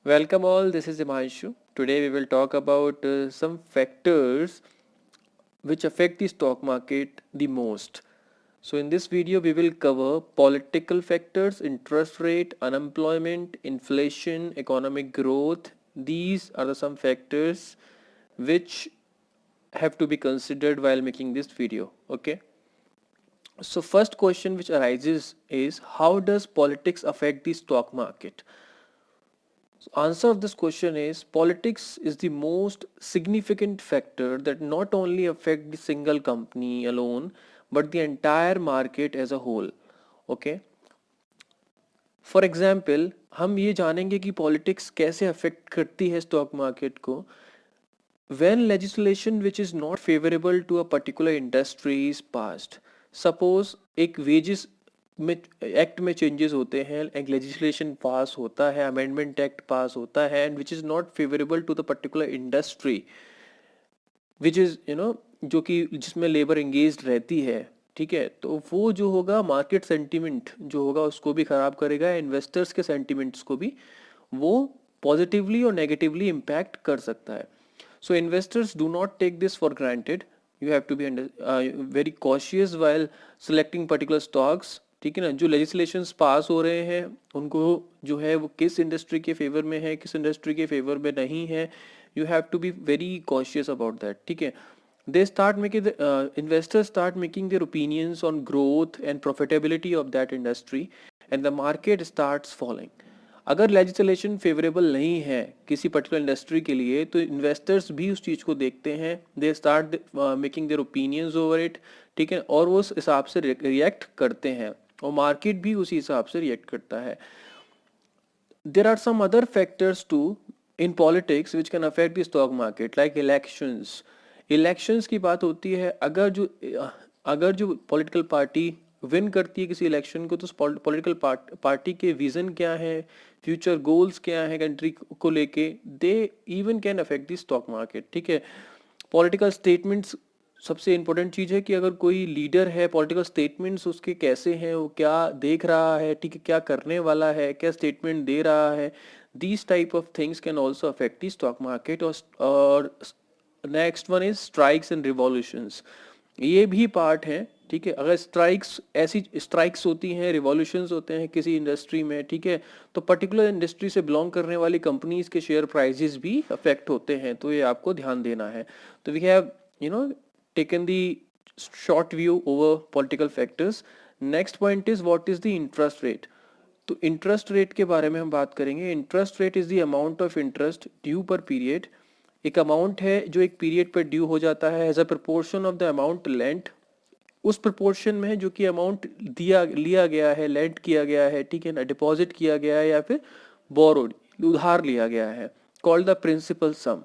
Welcome all, this is Himanshu. Today we will talk about some factors which affect the stock market the most. So in this video we will cover political factors, interest rate, unemployment, inflation, economic growth. These are the some factors which have to be considered while making this video. Okay. So first question which arises is, how does politics affect the stock market? Answer of this question is, politics is the most significant factor that not only affect the single company alone but the entire market as a whole. Okay. For example हम ये जानेंगे कि politics कैसे affect करती है stock market को. When legislation which is not favorable to a particular industry is passed, suppose एक wages में एक्ट में चेंजेस होते हैं, एक लेजिस्लेशन पास होता है, अमेंडमेंट एक्ट पास होता है and which is not favourable to the particular industry which is जो कि जिसमें लेबर एंगेज रहती है. ठीक है, तो वो जो होगा मार्केट सेंटिमेंट जो होगा उसको भी ख़राब करेगा, इन्वेस्टर्स के सेंटिमेंट्स को भी वो पॉजिटिवली और नेगेटिवली इम्पैक्ट कर सकता है. So investors do not take this for granted. You have to be very cautious while selecting particular stocks. ठीक है ना, जो legislations पास हो रहे हैं उनको जो है वो किस इंडस्ट्री के फेवर में है, किस इंडस्ट्री के फेवर में नहीं है, you have to be very cautious about that. ठीक है, they start making investors start making their opinions on growth and profitability of that industry and the market starts falling. अगर लेजिस्लेशन फेवरेबल नहीं है किसी particular industry के लिए तो investors भी उस चीज़ को देखते हैं, they start making their opinions over it. ठीक है, और वो उस हिसाब से रिएक्ट करते हैं और मार्केट भी उसी हिसाब से रिएक्ट करता है. There are some other factors to in politics which can affect the stock market like elections. Elections की बात होती है, अगर जो पॉलिटिकल पार्टी विन करती है किसी इलेक्शन को तो पॉलिटिकल पार्टी के विजन क्या है, फ्यूचर गोल्स क्या है कंट्री को लेके, they even can affect the stock market. ठीक है, पॉलिटिकल स्टेटमेंट्स सबसे इंपॉर्टेंट चीज़ है कि अगर कोई लीडर है, पॉलिटिकल स्टेटमेंट्स उसके कैसे हैं, वो क्या देख रहा है, ठीक है, क्या करने वाला है, क्या स्टेटमेंट दे रहा है, these type of things can also affect the stock market. और next one is strikes and revolutions. ये भी पार्ट है. ठीक है, अगर ऐसी स्ट्राइक्स होती हैं, रिवॉल्यूशंस होते हैं किसी इंडस्ट्री में, ठीक है, तो पर्टिकुलर इंडस्ट्री से बिलोंग करने वाली कंपनीज के शेयर प्राइजेस भी अफेक्ट होते हैं, तो ये आपको ध्यान देना है. तो we have taken the short view over political factors. Next point is, what is the interest rate? तो इंटरेस्ट रेट के बारे में हम बात करेंगे. Interest rate is the amount of interest due per period. एक अमाउंट है जो एक पीरियड पर ड्यू हो जाता है as a proportion of the amount lent. उस प्रपोर्शन में है जो कि अमाउंट लिया गया है, लेंट किया गया है, ठीक है ना, डिपॉजिट किया गया है या फिर बोरोड उधार लिया गया है, called the principal sum.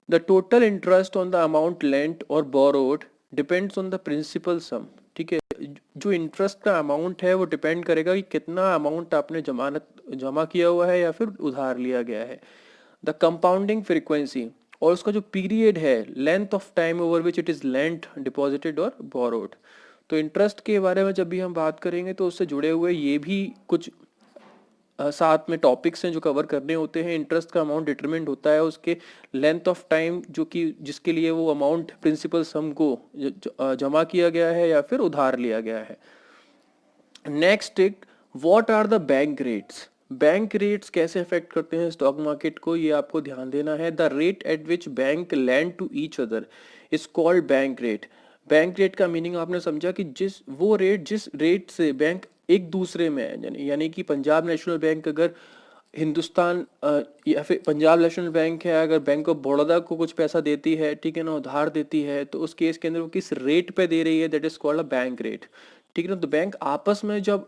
The total interest on the amount lent और borrowed depends on the principal sum. ठीक है, जो इंटरेस्ट का अमाउंट है वो डिपेंड करेगा कि कितना अमाउंट आपने जमा किया हुआ है या फिर उधार लिया गया है. द कंपाउंडिंग फ्रीक्वेंसी और उसका जो पीरियड है, length of time over which it is lent, deposited और बोरोड. तो इंटरेस्ट के बारे में जब भी हम बात करेंगे तो उससे जुड़े हुए ये भी कुछ साथ में टॉपिक्स हैं जो कवर करने होते हैं. इंटरेस्ट का अमाउंट डिटरमिनेट होता है उसके लेंथ ऑफ टाइम जो कि जिसके लिए वो अमाउंट प्रिंसिपल सम को जमा किया गया है या फिर उधार लिया गया है. Next it, what are the bank rates. Bank rates कैसे अफेक्ट करते हैं स्टॉक मार्केट को, ये आपको ध्यान देना है. The rate at which bank lend to each other is called bank rate. Bank rate का मीनिंग आपने समझा कि जिस रेट से बैंक एक दूसरे में, यानी कि पंजाब नेशनल बैंक अगर हिंदुस्तान या फिर पंजाब नेशनल बैंक है, अगर बैंक ऑफ बड़ौदा को कुछ पैसा देती है, ठीक है ना, उधार देती है, तो उस केस के अंदर वो किस रेट पे दे रही है, that is called a bank rate. ठीक है ना, तो बैंक आपस में जब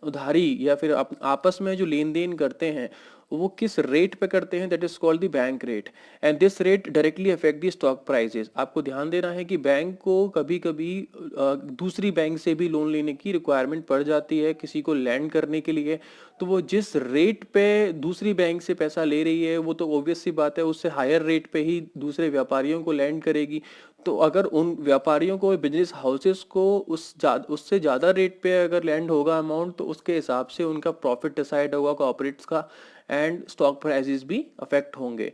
उधारी या फिर आपस में जो लेन देन करते हैं वो किस रेट पे करते हैं, that is called the bank rate. And this rate directly affect the stock prices. आपको ध्यान देना है कि बैंक को कभी कभी दूसरी बैंक से भी लोन लेने की रिक्वायरमेंट पड़ जाती है किसी को लैंड करने के लिए. तो वो जिस रेट पे दूसरी बैंक से पैसा ले रही है वो तो ऑब्वियस सी बात है उससे हायर रेट पे ही दूसरे व्यापारियों को लैंड करेगी. तो अगर उन व्यापारियों को, बिजनेस हाउसेस को उससे ज़्यादा रेट पे अगर लैंड होगा अमाउंट तो उसके हिसाब से उनका प्रॉफिट डिसाइड होगा कॉर्पोरेट्स का एंड स्टॉक प्राइजेस भी अफेक्ट होंगे।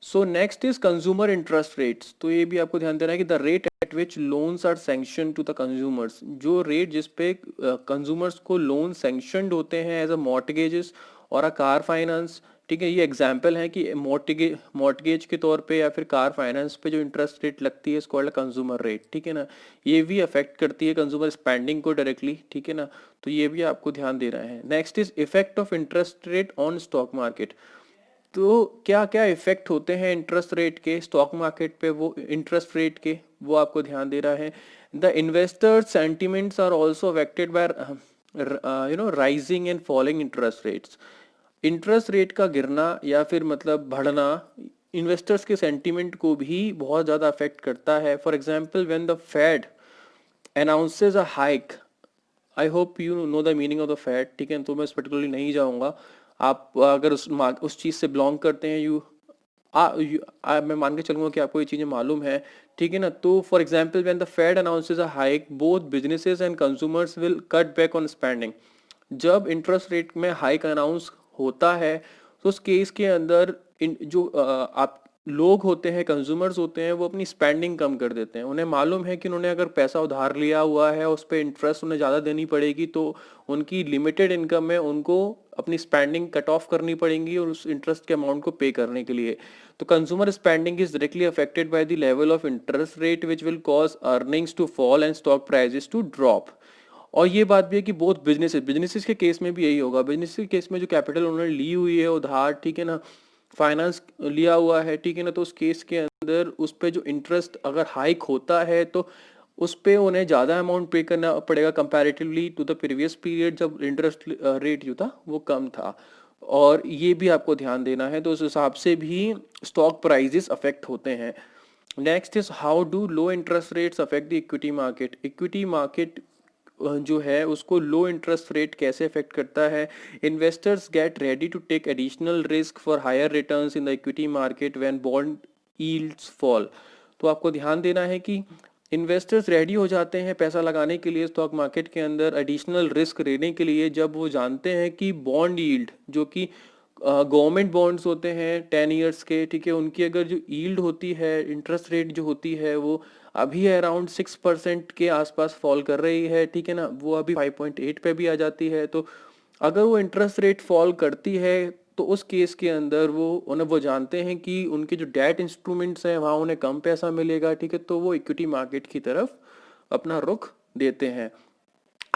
So next is consumer interest rates. तो ये भी आपको ध्यान देना है कि the rate at which loans are sanction to the consumers, जो रेट जिस पे कंज्यूमर्स को लोन सैंक्शनड होते हैं एज अ मॉर्टगेजेस और अ कार फाइनेंस, ठीक है, ये एग्जाम्पल है कि मॉर्टगेज के तौर पे या फिर कार फाइनेंस पे जो इंटरेस्ट रेट लगती है इसको कंज्यूमर रेट, ठीक है ना, ये भी अफेक्ट करती है कंज्यूमर स्पेंडिंग को डायरेक्टली, ठीक है ना, तो ये भी आपको ध्यान देना है। Next is effect of interest rate on stock market. तो क्या क्या इफेक्ट होते हैं इंटरेस्ट रेट के स्टॉक मार्केट पे, वो इंटरेस्ट रेट के वो आपको ध्यान दे रहा है। The investors sentiments are also affected by rising and falling interest rates. Interest rate का गिरना या फिर मतलब बढ़ना इन्वेस्टर्स के सेंटिमेंट को भी बहुत ज़्यादा अफेक्ट करता है। For example when the Fed announces a hike, I hope you know the meaning of the Fed, ठीक है, तो मैं इस पर्टिकुलरली नहीं जाऊंगा। आप अगर उस चीज़ से बिलोंग करते हैं, मैं मान के चलूंगा कि आपको ये चीज़ें मालूम है, ठीक है ना। तो for example when the Fed announces a hike both businesses and consumers will cut back on spending. जब इंटरेस्ट रेट में हाइक अनाउंस होता है तो उस केस के अंदर जो आप लोग होते हैं, कंज्यूमर्स होते हैं, वो अपनी स्पेंडिंग कम कर देते हैं। उन्हें मालूम है कि उन्होंने अगर पैसा उधार लिया हुआ है उस पर इंटरेस्ट उन्हें ज़्यादा देनी पड़ेगी, तो उनकी लिमिटेड इनकम में उनको अपनी स्पेंडिंग कट ऑफ करनी पड़ेगी और उस इंटरेस्ट के अमाउंट को पे करने के लिए। तो consumer spending is directly affected by the level of interest rate which will cause earnings to fall and stock prices to drop. और ये बात भी है कि बहुत बिजनेसेस के केस में भी यही होगा। बिजनेस के केस में जो कैपिटल उन्होंने ली हुई है उधार, ठीक है ना, फाइनेंस लिया हुआ है, ठीक है ना, तो उस केस के अंदर उस पे जो इंटरेस्ट अगर हाइक होता है तो उस पे उन्हें ज़्यादा अमाउंट पे करना पड़ेगा comparatively to the previous period जब इंटरेस्ट रेट जो था वो कम था। और ये भी आपको ध्यान देना है, तो उस हिसाब से भी स्टॉक प्राइजेस अफेक्ट होते हैं। Next is how do low interest rates affect the equity market. Equity market जो है उसको लो इंटरेस्ट रेट कैसे अफेक्ट करता है। Investors get ready to take additional risk for higher returns in the equity market when bond yields fall. तो आपको ध्यान देना है कि इन्वेस्टर्स रेडी हो जाते हैं पैसा लगाने के लिए स्टॉक मार्केट के अंदर एडिशनल रिस्क लेने के लिए जब वो जानते हैं कि बॉन्ड यील्ड जो कि गवर्नमेंट बॉन्ड्स होते हैं 10 ईयर्स के, ठीक है, उनकी अगर जो यील्ड होती है, इंटरेस्ट रेट जो होती है, वो अभी अराउंड 6% के आसपास फॉल कर रही है, ठीक है ना, वो अभी 5.8 पे भी आ जाती है। तो अगर वो इंटरेस्ट रेट फॉल करती है तो उस केस के अंदर वो जानते हैं कि उनके जो डेट इंस्ट्रूमेंट्स हैं वहाँ उन्हें कम पैसा मिलेगा, ठीक है, तो वो इक्विटी मार्केट की तरफ अपना रुख देते हैं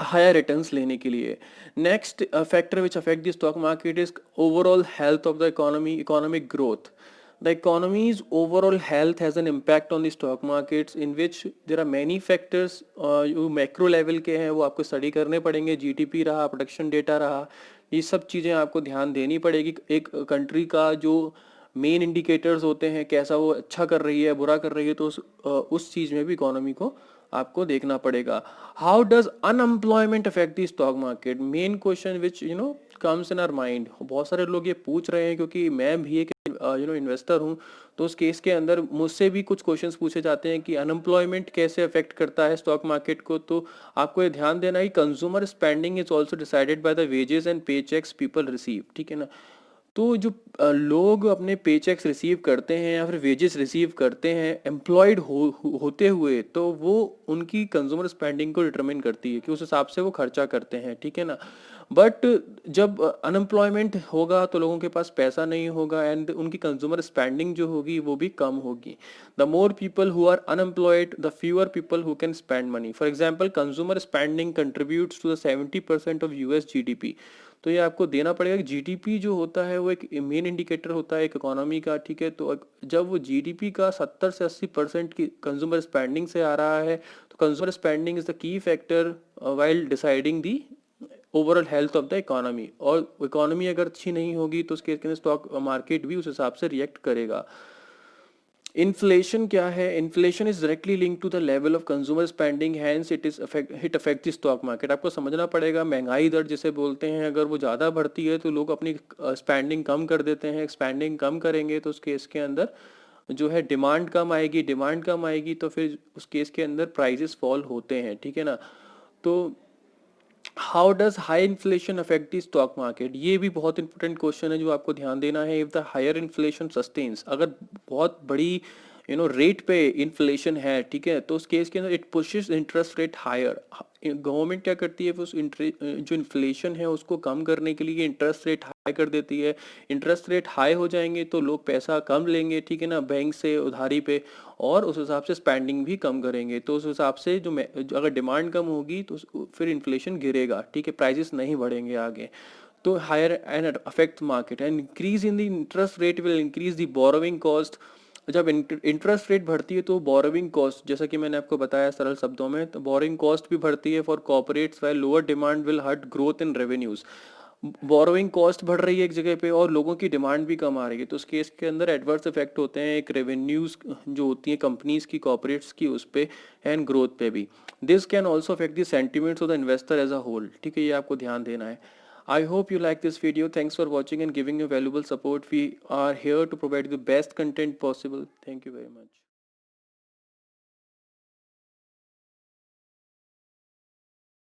हायर रिटर्न्स लेने के लिए। Next factor which affect the stock market is overall health of the economy, economic growth. The economy's overall health has an impact on the stock markets in which there are many factors जो macro level के हैं वो आपको study करने पड़ेंगे। GDP रहा, production data रहा, ये सब चीज़ें आपको ध्यान देनी पड़ेगी। एक कंट्री का जो मेन इंडिकेटर्स होते हैं कैसा वो अच्छा कर रही है बुरा कर रही है, तो उस चीज़ में भी इकोनॉमी को आपको देखना पड़ेगा। How does unemployment affect the stock market, main question which comes in our mind. बहुत सारे लोग ये पूछ रहे हैं क्योंकि मैं भी एक इन्वेस्टर हूँ, तो उस केस के अंदर मुझसे भी कुछ क्वेश्चंस पूछे जाते हैं कि अनएम्प्लॉयमेंट कैसे अफेक्ट करता है स्टॉक मार्केट को। तो आपको ये ध्यान देना है consumer spending is also decided by the wages and पे चेक्स पीपल रिसीव, ठीक है ना। तो जो लोग अपने पे चेक्स रिसीव करते हैं या फिर वेजेस रिसीव करते हैं एम्प्लॉयड होते हुए, तो वो उनकी कंज्यूमर स्पेंडिंग को डिटरमिन करती है कि उस हिसाब से वो खर्चा करते हैं, ठीक है ना। बट जब अनएम्प्लॉयमेंट होगा तो लोगों के पास पैसा नहीं होगा एंड उनकी कंज्यूमर स्पेंडिंग जो होगी वो भी कम होगी। The more people who are unemployed the fewer people who can spend money. For example consumer spending contributes to the 70% of US GDP. तो ये आपको देना पड़ेगा कि जीडीपी जो होता है वो एक मेन इंडिकेटर होता है एक इकोनॉमी का, ठीक है। तो जब वो जीडीपी का 70 से 80% की कंज्यूमर स्पेंडिंग से आ रहा है, तो consumer spending is the key factor while deciding the overall health of the economy. और इकोनॉमी अगर अच्छी नहीं होगी तो उसके स्टॉक मार्केट भी उस हिसाब से रिएक्ट करेगा। इन्फ्लेशन क्या है? Inflation is directly link to the level of consumer spending, hence it affect the stock market. आपको समझना पड़ेगा महंगाई दर जिसे बोलते हैं, अगर वो ज़्यादा बढ़ती है तो लोग अपनी स्पेंडिंग कम कर देते हैं। स्पेंडिंग कम करेंगे तो उस केस के अंदर जो है डिमांड कम आएगी, डिमांड कम आएगी तो फिर उस केस के अंदर प्राइजेस फॉल होते हैं, ठीक है ना। तो how does high inflation affect the stock market, ये भी बहुत इंपॉर्टेंट क्वेश्चन है जो आपको ध्यान देना है. If the higher inflation sustains, अगर बहुत बड़ी रेट पे इन्फ्लेशन है, ठीक है, तो उस केस के अंदर it pushes interest rate higher. Government क्या करती है, उस जो इन्फ्लेशन है उसको कम करने के लिए इंटरेस्ट रेट हाई कर देती है. इंटरेस्ट रेट हाई हो जाएंगे तो लोग पैसा कम लेंगे, ठीक है ना, बैंक से उधारी पे, और उस हिसाब से स्पेंडिंग भी कम करेंगे. तो उस हिसाब से जो अगर डिमांड कम होगी तो फिर इन्फ्लेशन गिरेगा, ठीक है, प्राइसेस नहीं बढ़ेंगे आगे. तो higher and affect market and increase in the interest rate will increase the borrowing cost. जब इंटरेस्ट रेट बढ़ती है तो बोरोइंग कॉस्ट, जैसा कि मैंने आपको बताया सरल शब्दों में, तो बोरोइंग कॉस्ट भी बढ़ती है for corporates, while lower demand will hurt growth in revenues. Borrowing cost बढ़ रही है एक जगह पे और लोगों की डिमांड भी कम आ रही है, तो उस केस के अंदर एडवर्स इफेक्ट होते हैं एक रेवेन्यूज जो होती है कंपनीज की, कॉर्पोरेट्स की, उस पे एंड ग्रोथ पे भी. This can also affect the sentiments of the investor as a whole, ठीक है, ये आपको ध्यान देना है. I hope you like this video. Thanks for watching and giving your valuable support. We are here to provide you the best content possible. Thank you very much.